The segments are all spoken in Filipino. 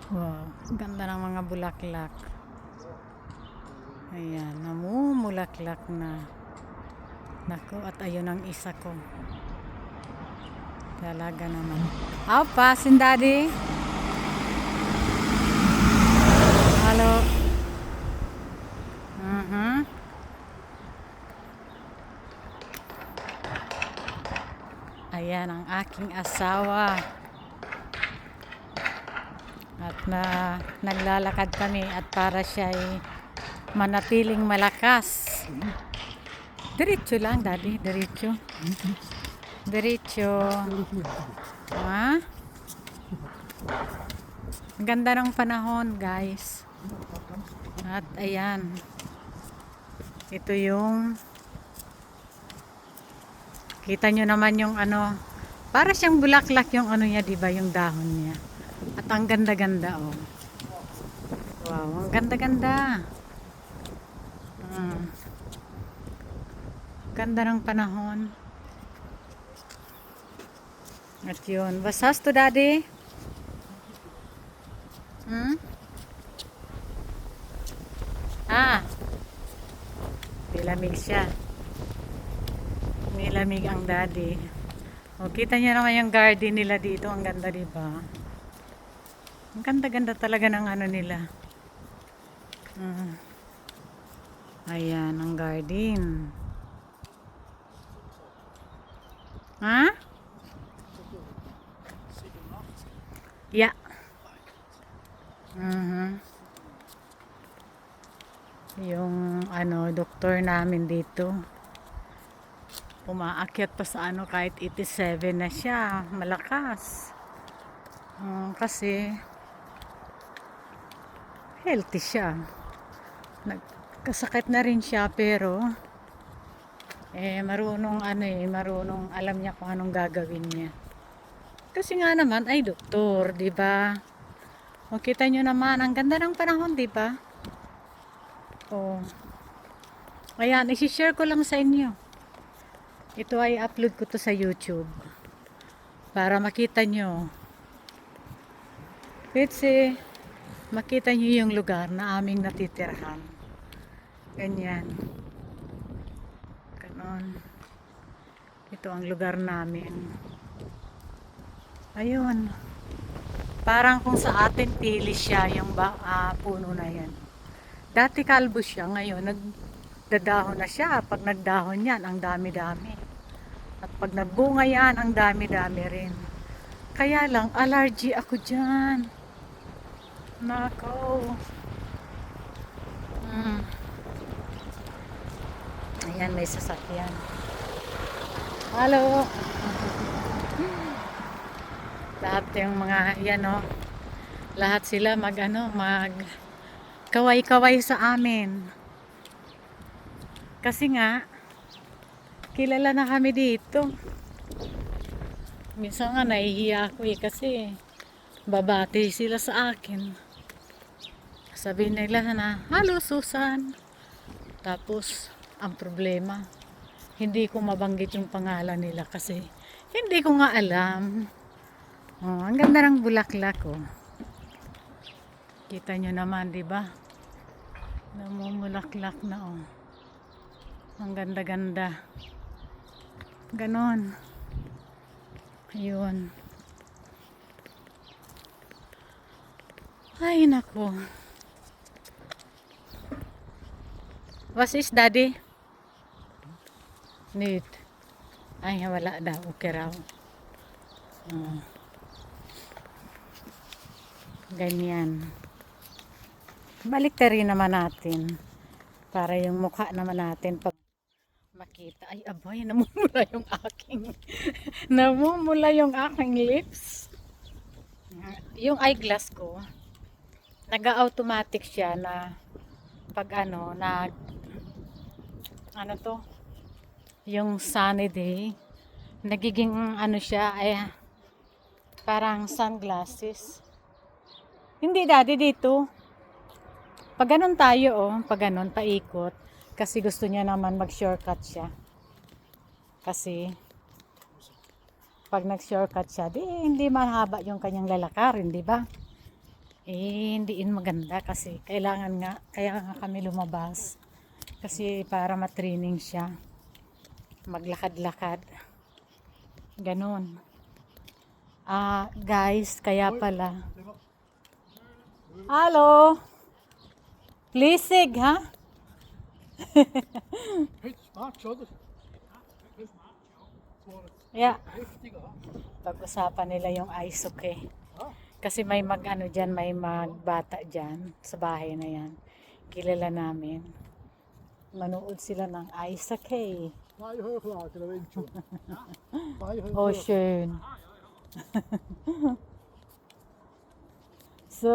Wow, ganda ng mga bulaklak. Ayan, namumulaklak na. Naku, at ayun ang isa ko. Talaga naman. How fast, daddy? Hello. Ayan ang aking asawa. At naglalakad kami at para siya ay manatiling malakas. Diretso lang, daddy. Diretso. Diretso. Ha? Ang ganda ng panahon, guys. At ayan. Ito yung kita nyo naman yung ano. Para siyang bulaklak yung ano niya, diba? Yung dahon niya. At ang ganda-ganda, oh. Wow, ang ganda-ganda. Ganda ng panahon. At yun. Wasas to, daddy? Ah. Nilamig siya. Nilamig ang daddy. O, kita niyo naman yung garden nila dito. Ang ganda, diba? Ang ganda-ganda talaga ng ano nila. Ayan, ang garden. Ha? Yeah. Yung ano, doktor namin dito. Umaakyat pa sa ano kahit 87 na siya. Malakas. Kasi healthy siya. Nagkasakit na rin siya pero marunong marunong alam niya kung anong gagawin niya. Kasi nga naman ay doktor, 'di ba? O kita niyo naman ang ganda ng panahon, 'di ba? Oh. Ayan, i-share ko lang sa inyo. Ito ay upload ko to sa YouTube para makita nyo. Kasi makita nyo yung lugar na aming natitirahan. Ganyan. Ganon. Ito ang lugar namin. Ayun. Parang kung sa atin pili siya yung puno na yan. Dati kalbo siya, ngayon nagdadahon na siya. Pag nagdahon yan, ang dami-dami. At pag nagbunga yan, ang dami-dami rin. Kaya lang, allergy ako dyan. Nako. Ayan, may sasakyan. Hello. Lahat yung mga, yan o. Lahat sila mag kaway-kaway sa amin. Kasi nga, kilala na kami dito. Minsan nga nahihiya ako kasi babati sila sa akin. Sabihin nila na, "Hello Susan." Tapos ang problema, hindi ko mabanggit yung pangalan nila kasi hindi ko nga alam. Ang ganda ng bulaklak oh. Kita nyo naman, 'di ba? Namumulaklak na oh. Ang ganda-ganda. Ganon. Ayun. Ay, nako. What is daddy? Need. Ay, wala daw. Okay raw. Ganyan. Balik rin naman natin. Para yung mukha naman natin pag makita. Ay, abay, namumula yung aking namumula yung aking lips. Yung eyeglass ko, nag-automatic siya na pag ano to, yung sunny day, nagiging siya, ay parang sunglasses. Hindi daddy dito. Pag ganun tayo pag ganun, paikot. Kasi gusto niya naman mag-shortcut siya. Kasi pag nag-shortcut siya, di hindi mahaba yung kanyang lalakarin, di ba? hindi in maganda kasi kailangan nga, kaya nga kami lumabas. Kasi para matraining siya. Maglakad-lakad. Ganon. Guys, kaya pala. Hallo? Plisig, ha? Yeah. Pag-usapan nila yung ice okay. Kasi may mag-ano dyan, may magbata dyan sa bahay na yan. Kilala namin. Manood sila ng ice okay. Oh, schön. So,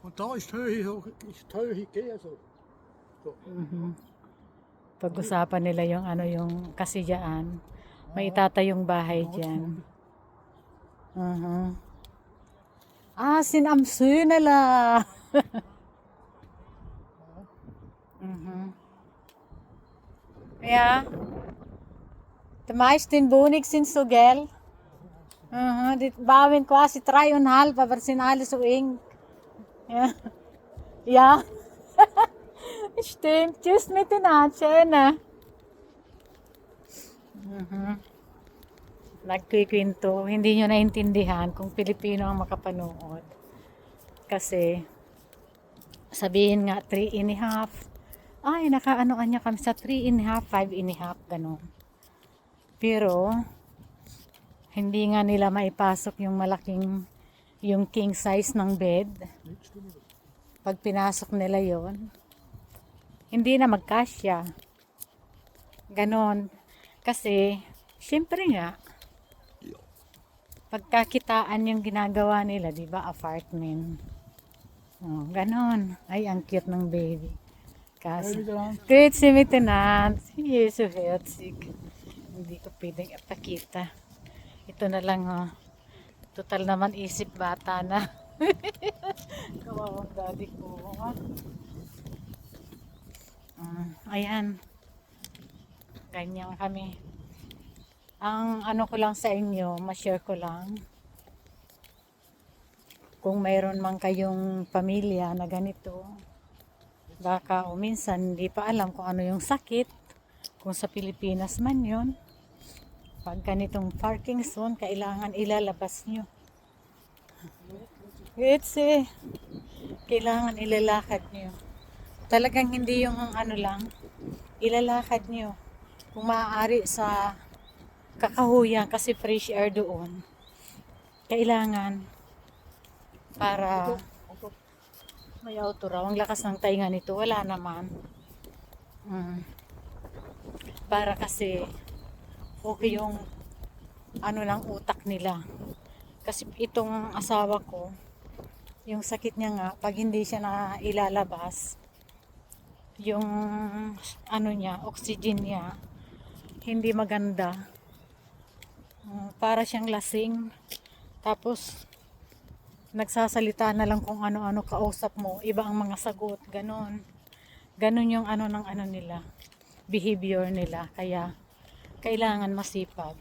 Und da ist Höhe Ikea so. So. pag-usapan nila yung ano yung kasi dyan. May itatayong bahay dyan. Sin am Söhnela. Ja. De meisten Wohnungen sind so, gell? Die bauen quasi 3,5, aber sind alle so eng. Ja. Ja. Stimmt. Tschüss miteinander. Schöne. Nagkikwento. Hindi nyo naintindihan kung Pilipino ang makapanood. Kasi, sabihin nga 3,5. Ay, nakaanoan niya kami sa 3,5, 5,5, gano'n. Pero, hindi nga nila maipasok yung malaking, yung king size ng bed. Pag pinasok nila yon, hindi na magkasya. Ganon. Kasi, syempre nga, pagkakitaan yung ginagawa nila, di ba, apartment. Oh, ganon. Ay, ang cute ng baby. Kasi, grüezi miteinander. Sie ist so herzig. Hindi ko pwedeng ipakita. Ito na lang, oh. Total naman isip bata na. Kawawang daddy ko. Ayan. Ganyan kami. Ang ano ko lang sa inyo, ma-share ko lang. Kung mayroon man kayong pamilya na ganito, baka o minsan hindi pa alam kung ano yung sakit. Kung sa Pilipinas man yun. Pag ganitong parking zone, kailangan ilalabas nyo. Kailangan ilalakad nyo. Talagang hindi yung ano lang, ilalakad nyo. Kung maaari sa kakahuyan kasi fresh air doon. Kailangan para may auto raw. Ang lakas ng tainga nito, wala naman. Para kasi okay yung ano lang utak nila. Kasi itong asawa ko, yung sakit niya nga, pag hindi siya na ilalabas, yung ano niya, oxygen niya, hindi maganda. Para siyang lasing. Tapos, nagsasalita na lang kung ano-ano kausap mo. Iba ang mga sagot. Ganon. Ganon yung ano ng ano nila. Behavior nila. Kaya, kailangan masipag.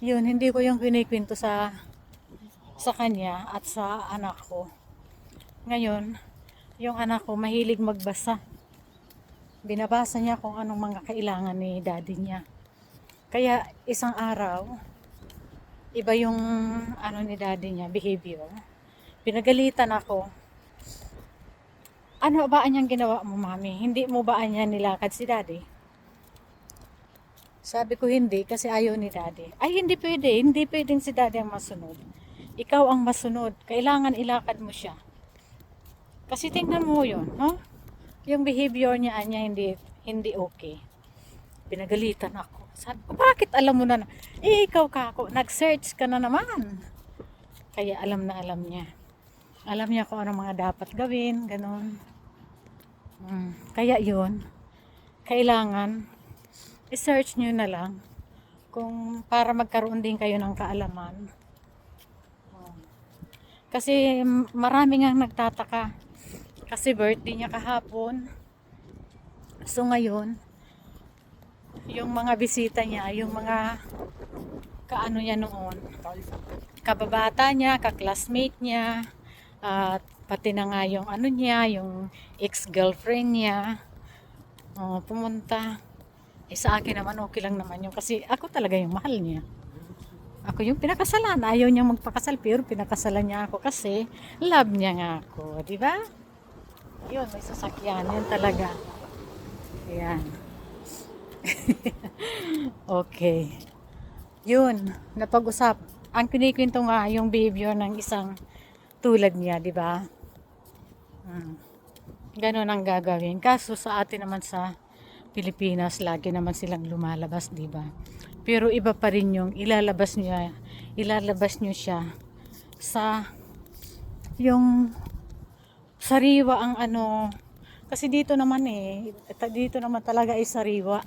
Yun, hindi ko yung kinikwento sa kanya at sa anak ko. Ngayon, yung anak ko mahilig magbasa. Binabasa niya kung anong mga kailangan ni daddy niya. Kaya isang araw, iba yung ano ni daddy niya, behavior. Pinagalitan ako. Ano ba anyang ginawa mo, mami? Hindi mo ba anya nilakad si daddy? Sabi ko hindi kasi ayaw ni daddy. Ay hindi pwede, hindi pwedeng si daddy ang masunod. Ikaw ang masunod. Kailangan ilakad mo siya. Kasi tingnan mo yun, huh? Yung behavior niya anya hindi okay. Pinagalitan ako. Sabi ko, bakit alam mo na? Ikaw kako, nag-search ka na naman. Kaya alam na alam niya. Alam niya kung ano mga dapat gawin, ganun. Kaya yun, kailangan i-search nyo na lang kung para magkaroon din kayo ng kaalaman. Kasi marami nga nagtataka. Kasi birthday niya kahapon. So ngayon, yung mga bisita niya, yung mga kaano niya noon, kababata niya, kaklasmate niya, at pati na nga yung ano niya, yung ex-girlfriend niya, pumunta. Sa akin naman okay lang naman yun kasi ako talaga yung mahal niya. Ako yung pinakasalan. Ayaw niya magpakasal pero pinakasalan niya ako kasi love niya nga ako. Di ba? Yun, may sasakyan. Yan talaga. Ayan. Okay. Yun, napag-usap. Ang kinikwento nga yung behavior ng isang tulad niya, di ba? Ganon ang gagawin. Kaso sa atin naman sa Pilipinas, lagi naman silang lumalabas, di ba? Pero iba pa rin yung ilalabas niyo siya sa yung sariwa ang ano, kasi dito naman dito naman talaga ay sariwa.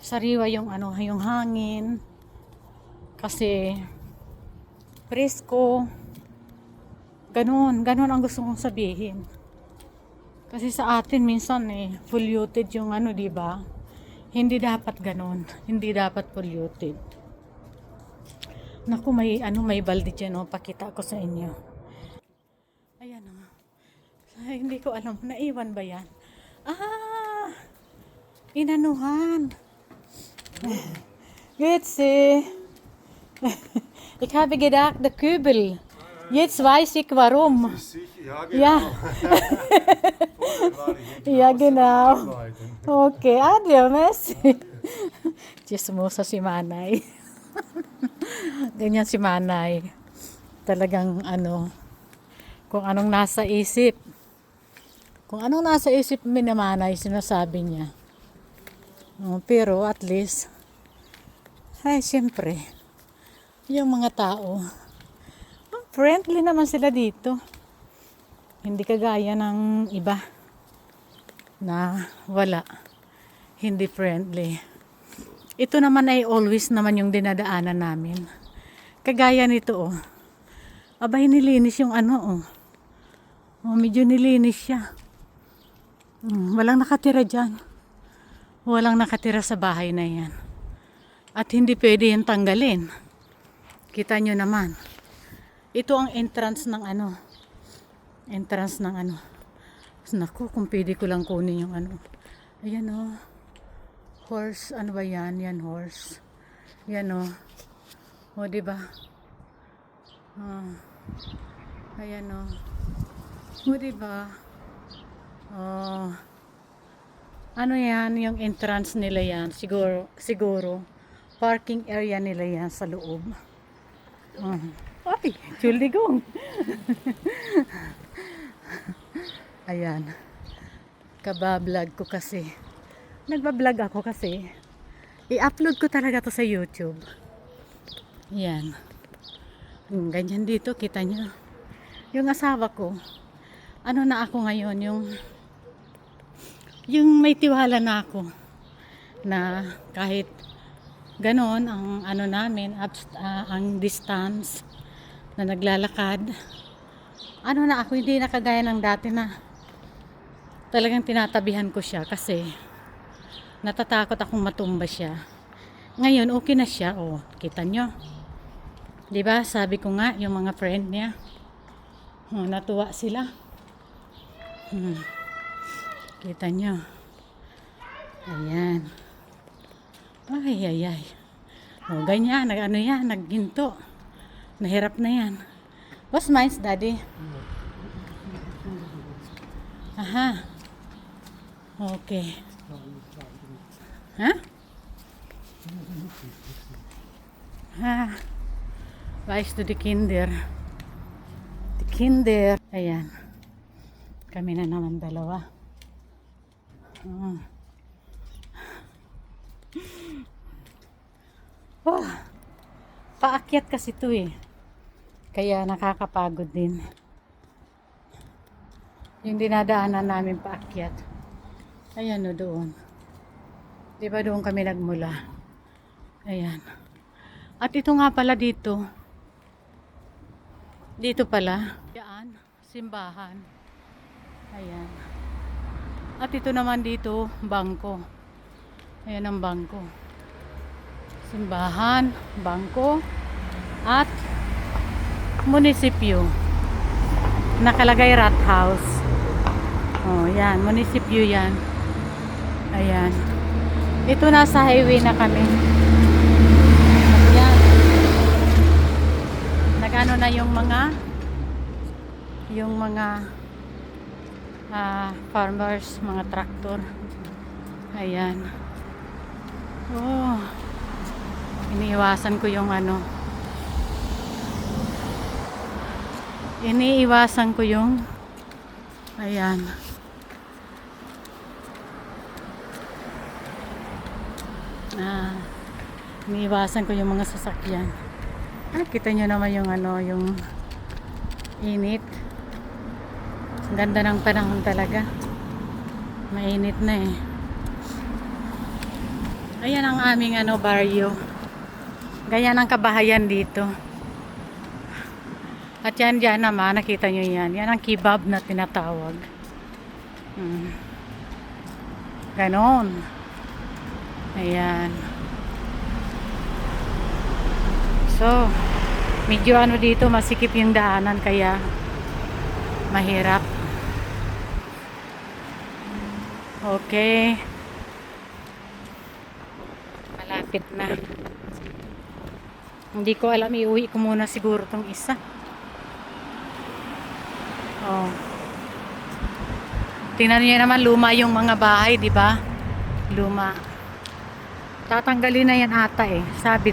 Sariwa yung ano, yung hangin. Kasi presko. Ganon ang gusto kong sabihin. Kasi sa atin minsan polluted yung ano, di ba? Hindi dapat ganon. Hindi dapat polluted. Naku, may balde dyan, pakita ko sa inyo. Ayan na. Ay, hindi ko alam, naiwan ba yan? Inanuhan. Gitsi. Ik habe gedacht, de kubel. Jetzt weiß ich warum. Ja. Ja, genau. Okay, adios, Messi. Chismosa si Manay. Ganyan si Manay. Talagang ano, kung anong nasa isip. Kung anong nasa isip ni Manay, sinasabi niya. Pero at least, ay, siyempre, yung mga tao, friendly naman sila dito. Hindi kagaya ng iba na wala. Hindi friendly. Ito naman ay always naman yung dinadaanan namin. Kagaya nito, abay nilinis yung ano, medyo nilinis siya. Walang nakatira dyan. Walang nakatira sa bahay na yan. At hindi pwede yan tanggalin. Kita nyo naman. Ito ang entrance ng ano. Entrance ng ano. Naku, kung pwede ko lang kunin yung ano. Ayan horse, ano ba yan? Yan horse. Yan diba? Ayan diba? Ano yan, yung entrance nila yan. Siguro parking area nila yan sa loob. Ay, chuligong. Ayan. Kabablog ko kasi. Nagbablog ako kasi. I-upload ko talaga to sa YouTube. Yan. Ganyan dito, kita nyo. Yung asawa ko, ano na ako ngayon, yung may tiwala na ako na kahit ganon ang ano namin, ang distance na naglalakad, ano na ako, hindi na kagaya ng dati na talagang tinatabihan ko siya kasi natatakot akong matumba siya. Ngayon okay na siya, kita nyo, diba? Sabi ko nga, yung mga friend niya, natuwa sila. Kita nyo. Ayan. Ay. Ganyan. Ano yan? Nagginto. Nahirap na yan. What's mine, Daddy? Aha. Okay. Ha? Weiss to the Kinder. The Kinder. Ayan. Kami na naman dalawa. Paakyat kasi ito kaya nakakapagod din yung dinadaanan namin paakyat. Ayan doon, diba doon kami nagmula. Ayan. At ito nga pala dito pala yan, simbahan. Ayan. At ito naman dito, bangko. Ayan ang bangko. Simbahan, bangko, at munisipyo. Nakalagay rat house. Oh, yan, munisipyo yan. Ayan. Ito nasa highway na kami. Ayan. Nagano na yung mga farmers, mga traktor. Ayan. Oh. Iniiwasan ko yung ayan. Iniiwasan ko yung mga sasakyan. Kita nyo naman yung yung init. Ang ganda ng panahon talaga. Mainit na eh. Ayan ang aming baryo. Ganyan ang kabahayan dito. At yan dyan naman, nakita nyo yan. Yan ang kebab na tinatawag. Ganon. Ayan. So, medyo dito, masikip yung daanan kaya mahirap. Okay. Malapit na. Hindi ko alam, iuwi ko muna siguro tong isa. Oh. Tingnan niyo naman, luma yung mga bahay, di ba? Luma. Tatanggalin na yan ata eh. Sabi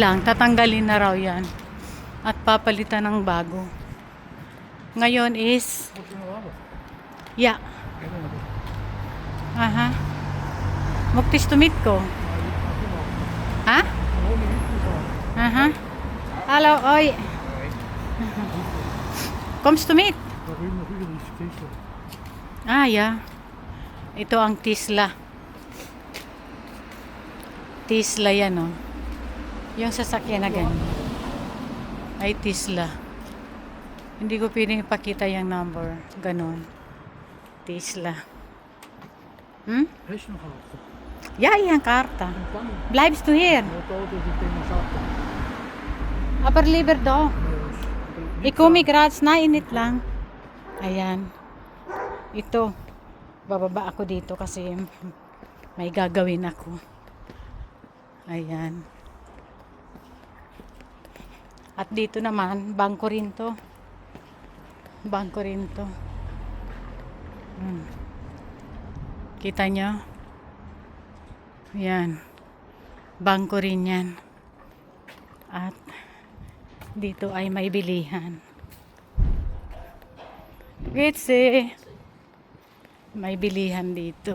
lang, tatanggalin na raw yan. At papalitan ng bago. Ngayon is yeah. Aha. Muktis tumit ko. Ha? Aha. Hallo, oi. Kommst du mit? Yeah. Ito ang Tesla. Tesla yan, oh. Yung sasakyan na ganyan. Ay, Tesla. Hindi ko pwedeng ipakita yung number. Ganon. Tesla. Hast du noch Auto? Ja, ich habe Karte. Dann Bleibst du hier? das Auto ist in der Stadt. Aber lieber da. Ikumi grads na init lang. Ayan. Ito. Bababa ako dito kasi may gagawin ako. Ayan. At dito naman, bangko rin to. Bangko rin to. Kita nyo? Ayan. Bangko rin yan. At dito ay may bilihan. Gitsi. May bilihan dito.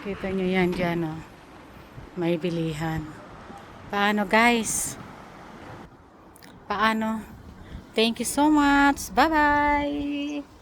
Kita nyo yan dyan, oh. May bilihan. Paano, guys? Paano? Thank you so much. Bye-bye.